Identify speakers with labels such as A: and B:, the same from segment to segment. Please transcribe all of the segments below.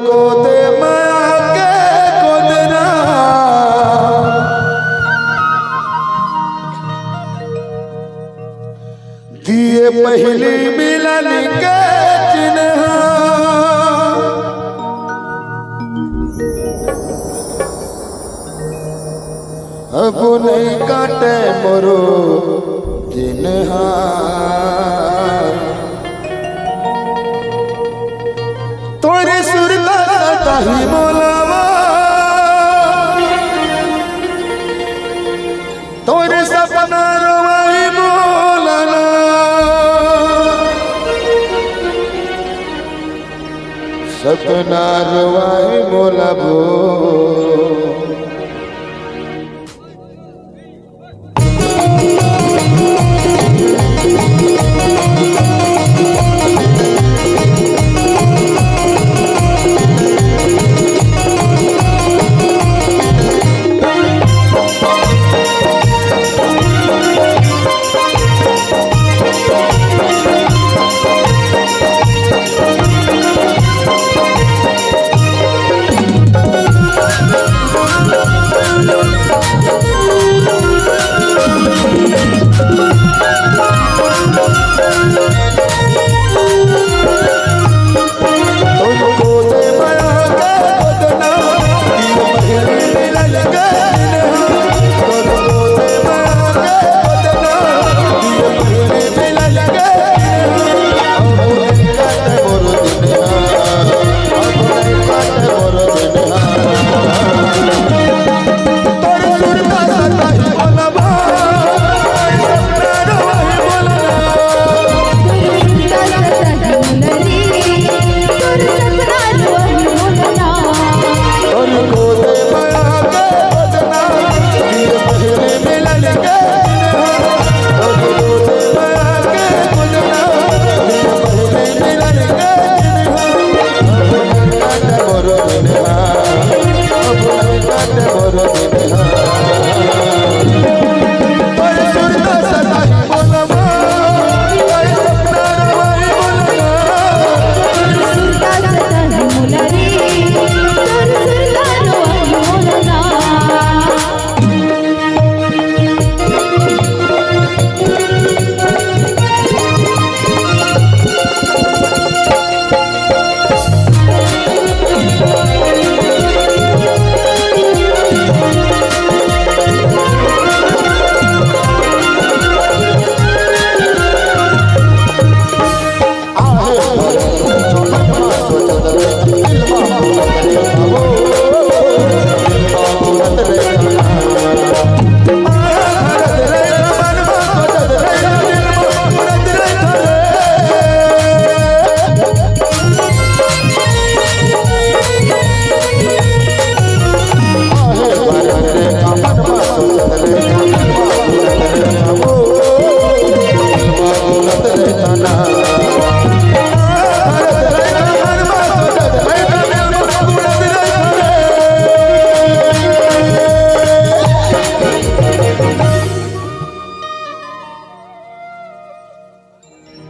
A: गोदे माया के गोदना दिए पहली मिलन के चिन्ह अब नहीं काटे मोरो दिन तोरे सुरता ताही मोलावा तोरे सपना रोवाई मोलाना सपना रोवाई मोलाबो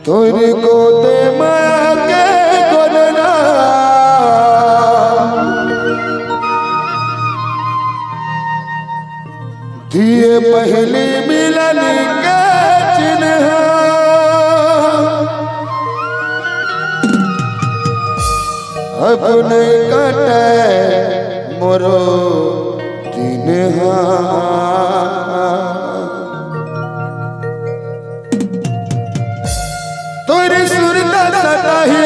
A: तोरी गोदे माया के गोदना दिए पहली मिलन के चिन्ह अब नहीं कटे मोरो दिन तोरी सुरता सताही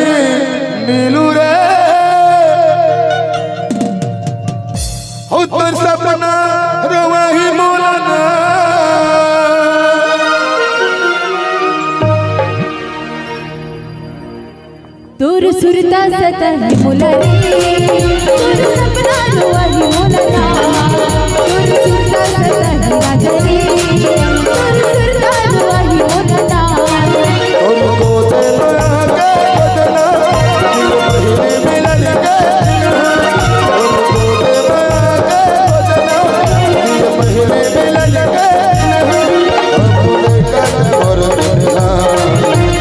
A: नीलू रे हो तोर सपना रोवाही मोलाना
B: तोर सुरता सताही मोला रे तोर सपना रोवाही मोलाना तोर सुरता सताही राजा रे तोर सुरता रोवाही मोलाना
A: गोदे माया के गोदना दिए पहली मिलन के गोदे माया के गोदना दिए पहली मिलन के अब नहीं काटे मोरो दिन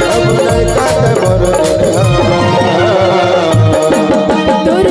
A: अब नहीं काटे मोरो दिन
B: तोर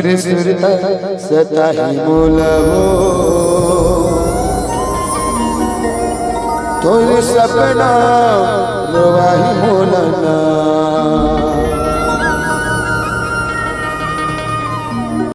A: सुर सुरता सताही मोलवो तोर सपना रोवाही मोलना